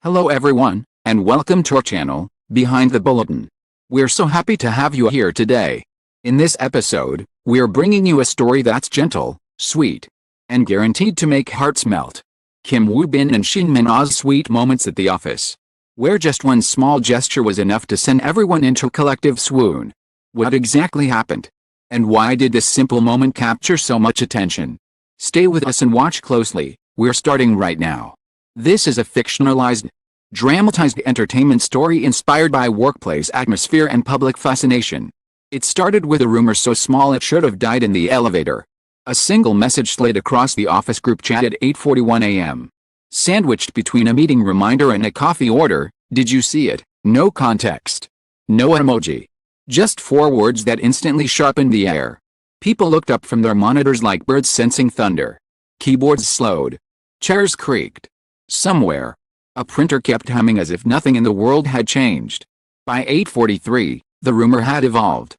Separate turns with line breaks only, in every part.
Hello everyone, and welcome to our channel, Behind the Bulletin. We're so happy to have you here today. In this episode, we're bringing you a story that's gentle, sweet, and guaranteed to make hearts melt. Kim Woo-bin and Shin Min-ah's sweet moments at the office, where just one small gesture was enough to send everyone into a collective swoon. What exactly happened? And why did this simple moment capture so much attention? Stay with us and watch closely. We're starting right now. This is a fictionalized, dramatized entertainment story inspired by workplace atmosphere and public fascination. It started with a rumor so small it should have died in the elevator. A single message slid across the office group chat at 8:41 a.m. Sandwiched between a meeting reminder and a coffee order. Did you see it? No context. No emoji. Just 4 words that instantly sharpened the air. People looked up from their monitors like birds sensing thunder. Keyboards slowed. Chairs creaked. Somewhere, a printer kept humming as if nothing in the world had changed. By 8:43, the rumor had evolved.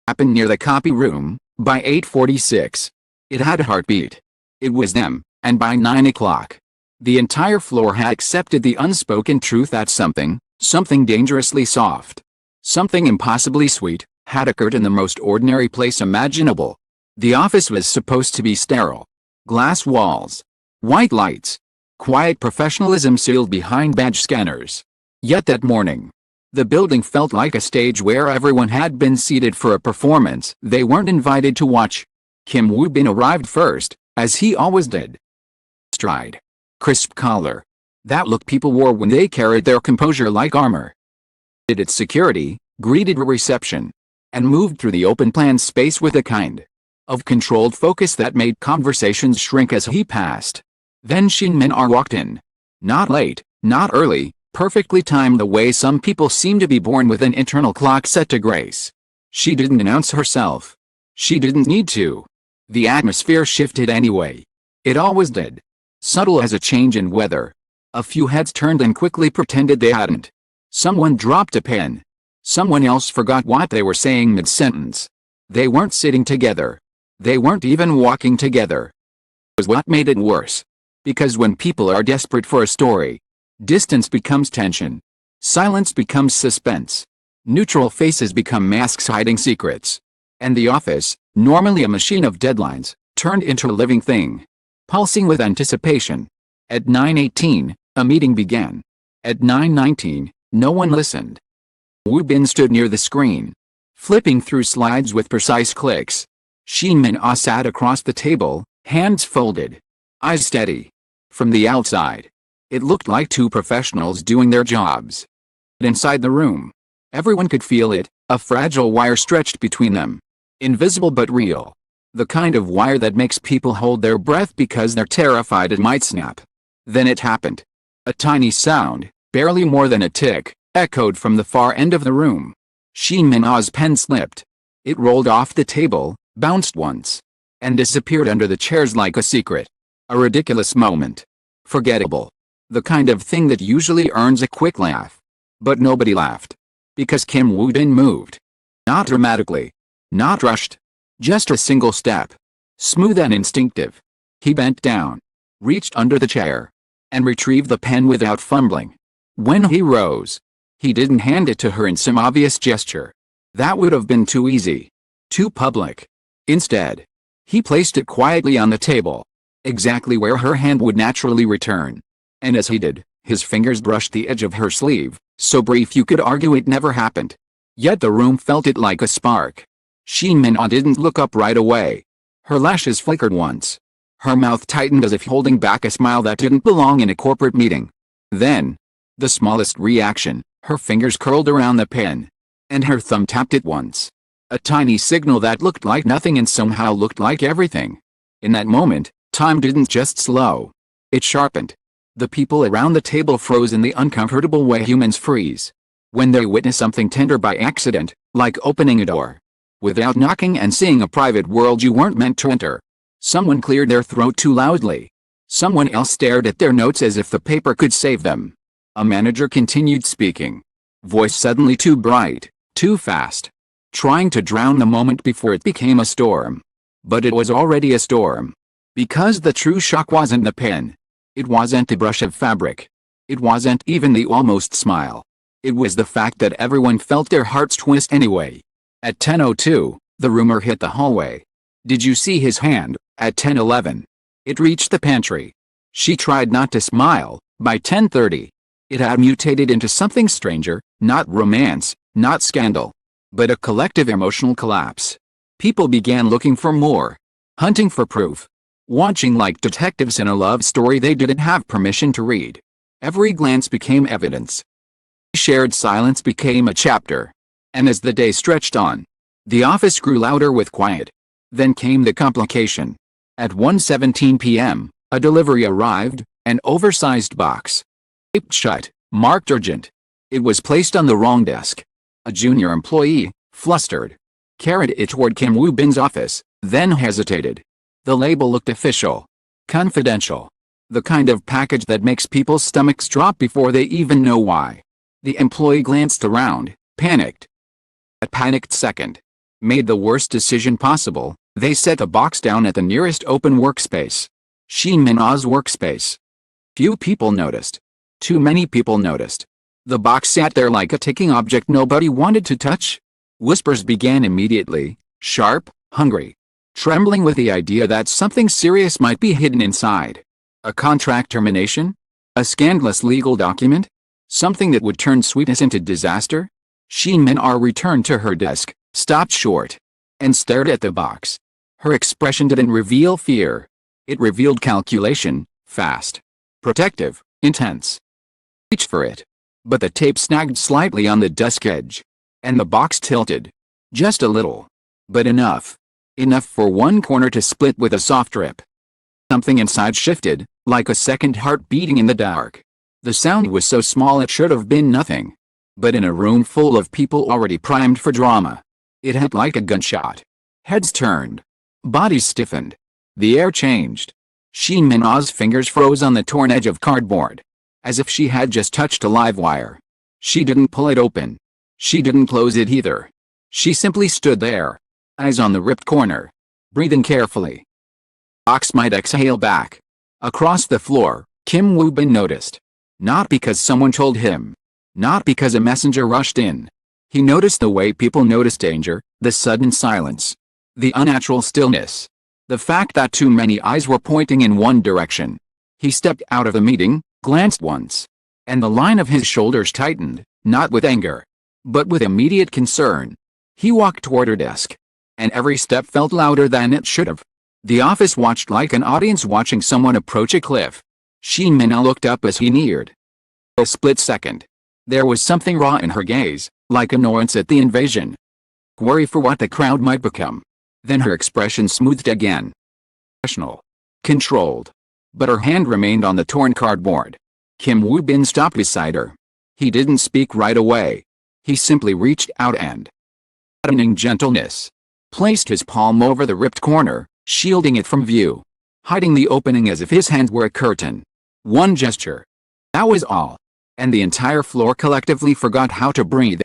Happened near the copy room. By 8:46, it had a heartbeat. It was them, and by 9 o'clock, the entire floor had accepted the unspoken truth that something dangerously soft, something impossibly sweet, had occurred in the most ordinary place imaginable. The office was supposed to be sterile. Glass walls, white lights, quiet professionalism sealed behind badge scanners. Yet that morning, the building felt like a stage where everyone had been seated for a performance they weren't invited to watch. Kim Woo-bin arrived first, as he always did. Stride. Crisp collar. That look people wore when they carried their composure like armor. Did its security, greeted a reception, and moved through the open-plan space with a kind of controlled focus that made conversations shrink as he passed. Then Shin Min-ah walked in. Not late, not early, perfectly timed the way some people seem to be born with an internal clock set to grace. She didn't announce herself. She didn't need to. The atmosphere shifted anyway. It always did. Subtle as a change in weather. A few heads turned and quickly pretended they hadn't. Someone dropped a pen. Someone else forgot what they were saying mid-sentence. They weren't sitting together. They weren't even walking together. It was what made it worse. Because when people are desperate for a story, distance becomes tension. Silence becomes suspense. Neutral faces become masks hiding secrets. And the office, normally a machine of deadlines, turned into a living thing, pulsing with anticipation. At 9:18, a meeting began. At 9:19, no one listened. Woo-bin stood near the screen, flipping through slides with precise clicks. Shin Min-ah sat across the table, hands folded, eyes steady. From the outside, it looked like two professionals doing their jobs. But inside the room, everyone could feel it, a fragile wire stretched between them. Invisible but real. The kind of wire that makes people hold their breath because they're terrified it might snap. Then it happened. A tiny sound, barely more than a tick, echoed from the far end of the room. Shin Min-ah's pen slipped. It rolled off the table, bounced once, and disappeared under the chairs like a secret. A ridiculous moment. Forgettable. The kind of thing that usually earns a quick laugh. But nobody laughed. Because Kim Woo-bin moved. Not dramatically. Not rushed. Just a single step. Smooth and instinctive. He bent down, reached under the chair, and retrieved the pen without fumbling. When he rose, he didn't hand it to her in some obvious gesture. That would have been too easy. Too public. Instead, he placed it quietly on the table, exactly where her hand would naturally return. And as he did, his fingers brushed the edge of her sleeve, so brief you could argue it never happened. Yet the room felt it like a spark. Shin Min-ah didn't look up right away. Her lashes flickered once. Her mouth tightened as if holding back a smile that didn't belong in a corporate meeting. Then, the smallest reaction, her fingers curled around the pen, and her thumb tapped it once. A tiny signal that looked like nothing and somehow looked like everything. In that moment, time didn't just slow. It sharpened. The people around the table froze in the uncomfortable way humans freeze when they witness something tender by accident, like opening a door without knocking and seeing a private world you weren't meant to enter. Someone cleared their throat too loudly. Someone else stared at their notes as if the paper could save them. A manager continued speaking. Voice suddenly too bright, too fast, trying to drown the moment before it became a storm. But it was already a storm. Because the true shock wasn't the pen. It wasn't a brush of fabric. It wasn't even the almost smile. It was the fact that everyone felt their hearts twist anyway. At 10:02, the rumor hit the hallway. Did you see his hand? At 10:11. It reached the pantry. She tried not to smile. By 10:30, it had mutated into something stranger, not romance, not scandal, but a collective emotional collapse. People began looking for more, hunting for proof, watching like detectives in a love story they didn't have permission to read. Every glance became evidence. Shared silence became a chapter. And as the day stretched on, the office grew louder with quiet. Then came the complication. At 1:17 p.m., a delivery arrived, an oversized box. Taped shut, marked urgent. It was placed on the wrong desk. A junior employee, flustered, carried it toward Kim Woo-bin's office, then hesitated. The label looked official. Confidential. The kind of package that makes people's stomachs drop before they even know why. The employee glanced around, panicked. A panicked second. Made the worst decision possible. They set the box down at the nearest open workspace. Shin Min-ah's workspace. Few people noticed. Too many people noticed. The box sat there like a ticking object nobody wanted to touch. Whispers began immediately, sharp, hungry, trembling with the idea that something serious might be hidden inside. A contract termination? A scandalous legal document? Something that would turn sweetness into disaster? Shin Min-ah returned to her desk, stopped short, and stared at the box. Her expression didn't reveal fear. It revealed calculation, fast, protective, intense. Reach for it. But the tape snagged slightly on the desk edge. And the box tilted. Just a little. But enough. Enough for one corner to split with a soft rip. Something inside shifted, like a second heart beating in the dark. The sound was so small it should have been nothing. But in a room full of people already primed for drama, it hit like a gunshot. Heads turned. Bodies stiffened. The air changed. Shin Min-ah's fingers froze on the torn edge of cardboard. As if she had just touched a live wire. She didn't pull it open. She didn't close it either. She simply stood there. Eyes on the ripped corner. Breathing carefully. Box might exhale back. Across the floor, Kim Woo-bin noticed. Not because someone told him. Not because a messenger rushed in. He noticed the way people notice danger, the sudden silence. The unnatural stillness. The fact that too many eyes were pointing in one direction. He stepped out of the meeting, glanced once. And the line of his shoulders tightened, not with anger, but with immediate concern. He walked toward her desk. And every step felt louder than it should have. The office watched like an audience watching someone approach a cliff. Shin Min-ah looked up as he neared. For a split second. There was something raw in her gaze, like annoyance at the invasion. Worry for what the crowd might become. Then her expression smoothed again. Professional. Controlled. But her hand remained on the torn cardboard. Kim Woo-bin stopped beside her. He didn't speak right away. He simply reached out and, maddening gentleness, placed his palm over the ripped corner, shielding it from view, hiding the opening as if his hand were a curtain. One gesture. That was all. And the entire floor collectively forgot how to breathe.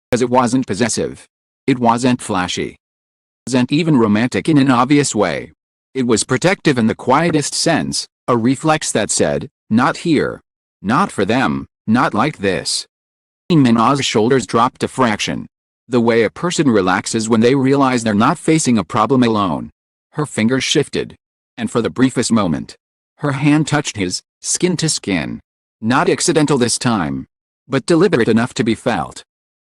Because it wasn't possessive. It wasn't flashy. It wasn't even romantic in an obvious way. It was protective in the quietest sense, a reflex that said, not here. Not for them, not like this. Shin Min-ah's shoulders dropped a fraction. The way a person relaxes when they realize they're not facing a problem alone. Her fingers shifted. And for the briefest moment, her hand touched his, skin to skin. Not accidental this time, but deliberate enough to be felt.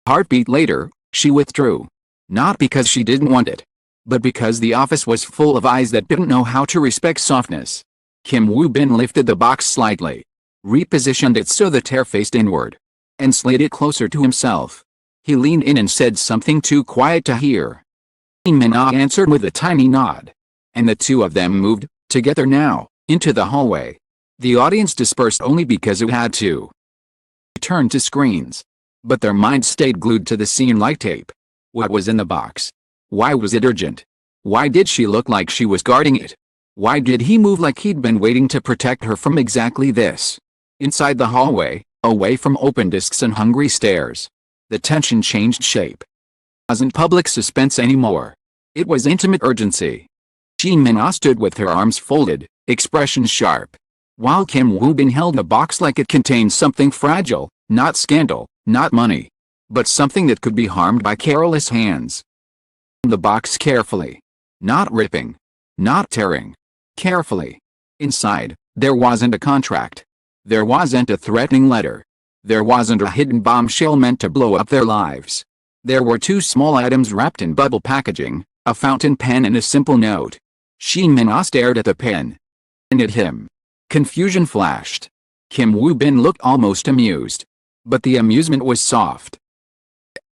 Heartbeat later, she withdrew. Not because she didn't want it, but because the office was full of eyes that didn't know how to respect softness. Kim Woo-bin lifted the box slightly, repositioned it so the tear faced inward, and slid it closer to himself. He leaned in and said something too quiet to hear. Shin Min-ah answered with a tiny nod. And the two of them moved, together now, into the hallway. The audience dispersed only because it had to. They turned to screens. But their minds stayed glued to the scene like tape. What was in the box? Why was it urgent? Why did she look like she was guarding it? Why did he move like he'd been waiting to protect her from exactly this? Inside the hallway, away from open discs and hungry stares, the tension changed shape. It wasn't public suspense anymore. It was intimate urgency. Shin Min-ah stood with her arms folded, expression sharp. while Kim Woo-bin held the box like it contained something fragile, not scandal, not money, but something that could be harmed by careless hands. The box carefully. Not ripping. Not tearing. Carefully. Inside, there wasn't a contract. There wasn't a threatening letter. There wasn't a hidden bombshell meant to blow up their lives. There were two small items wrapped in bubble packaging, a fountain pen and a simple note. Shin Min-ah stared at the pen. And at him. Confusion flashed. Kim Woo-bin looked almost amused. But the amusement was soft.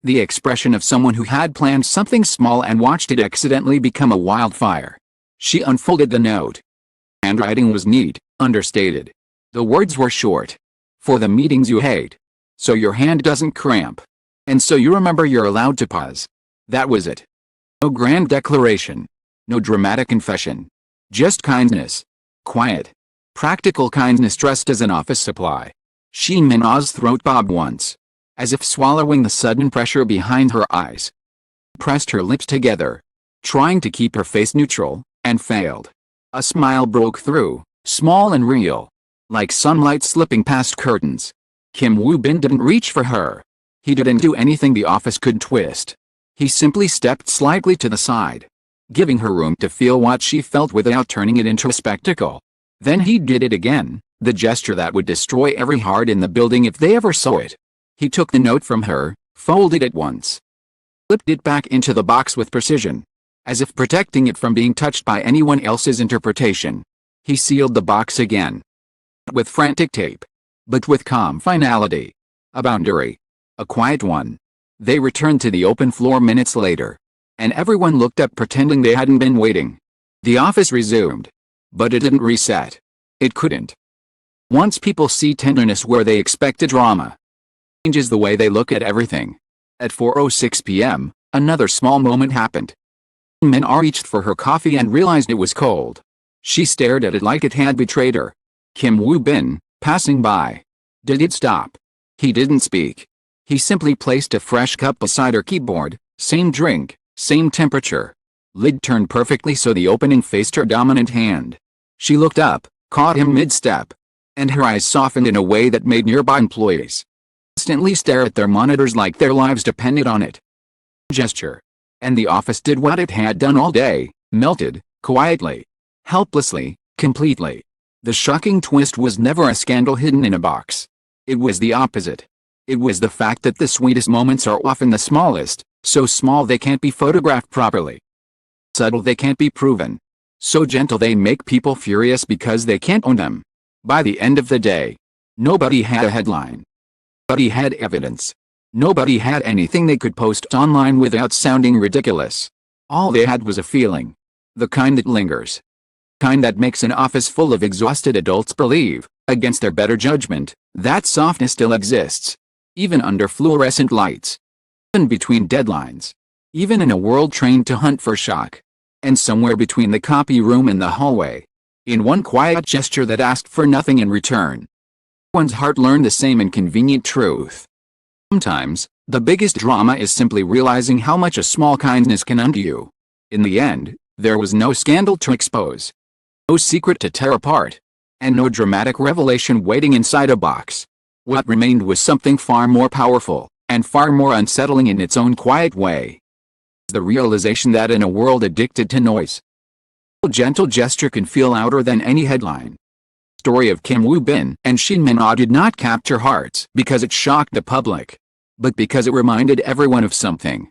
The expression of someone who had planned something small and watched it accidentally become a wildfire. She unfolded the note. Handwriting was neat, understated. The words were short. For the meetings you hate. So your hand doesn't cramp. And so you remember you're allowed to pause. That was it. No grand declaration. No dramatic confession. Just kindness. Quiet. Practical kindness dressed as an office supply. Shin Min-ah's throat bobbed once. As if swallowing the sudden pressure behind her eyes. Pressed her lips together. Trying to keep her face neutral, and failed. A smile broke through, small and real. Like sunlight slipping past curtains. Kim Woo-bin didn't reach for her. He didn't do anything the office could twist. He simply stepped slightly to the side. Giving her room to feel what she felt without turning it into a spectacle. Then he did it again, the gesture that would destroy every heart in the building if they ever saw it. He took the note from her, folded it once. Slipped it back into the box with precision. As if protecting it from being touched by anyone else's interpretation. He sealed the box again. With frantic tape. But with calm finality. A boundary. A quiet one. They returned to the open floor minutes later. And everyone looked up pretending they hadn't been waiting. The office resumed. But it didn't reset. It couldn't. Once people see tenderness where they expect a drama. Changes the way they look at everything. At 4:06 p.m., another small moment happened. Min-ah reached for her coffee and realized it was cold. She stared at it like it had betrayed her. Kim Woo-bin, passing by. Did it stop? He didn't speak. He simply placed a fresh cup beside her keyboard, same drink, same temperature. Lid turned perfectly so the opening faced her dominant hand. She looked up, caught him mid-step. And her eyes softened in a way that made nearby employees instantly stare at their monitors like their lives depended on it. Gesture. And the office did what it had done all day, melted, quietly. Helplessly, completely. The shocking twist was never a scandal hidden in a box. It was the opposite. It was the fact that the sweetest moments are often the smallest, so small they can't be photographed properly. Subtle they can't be proven. So gentle they make people furious because they can't own them. By the end of the day, nobody had a headline. Nobody had evidence. Nobody had anything they could post online without sounding ridiculous. All they had was a feeling. The kind that lingers. Kind that makes an office full of exhausted adults believe, against their better judgment, that softness still exists. Even under fluorescent lights. Even between deadlines. Even in a world trained to hunt for shock. And somewhere between the copy room and the hallway. In one quiet gesture that asked for nothing in return. One's heart learned the same inconvenient truth. Sometimes, the biggest drama is simply realizing how much a small kindness can undo you. In the end, there was no scandal to expose. No secret to tear apart. And no dramatic revelation waiting inside a box. What remained was something far more powerful, and far more unsettling in its own quiet way. The realization that in a world addicted to noise, a gentle gesture can feel louder than any headline. The story of Kim Woo-bin and Shin Min-ah did not capture hearts because it shocked the public, but because it reminded everyone of something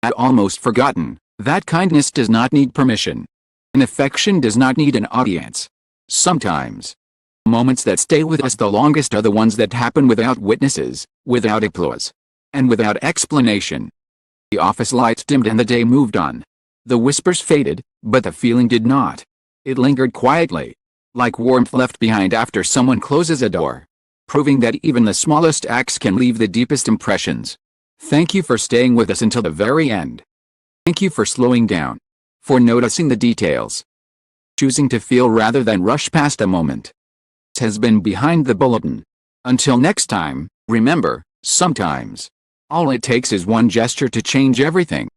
that almost forgotten, that kindness does not need permission. And affection does not need an audience. Sometimes, moments that stay with us the longest are the ones that happen without witnesses, without applause, and without explanation. The office lights dimmed and the day moved on. The whispers faded, but the feeling did not. It lingered quietly, like warmth left behind after someone closes a door, proving that even the smallest acts can leave the deepest impressions. Thank you for staying with us until the very end. Thank you for slowing down, for noticing the details, choosing to feel rather than rush past a moment. This has been Behind the Bulletin. Until next time, remember, sometimes, all it takes is one gesture to change everything.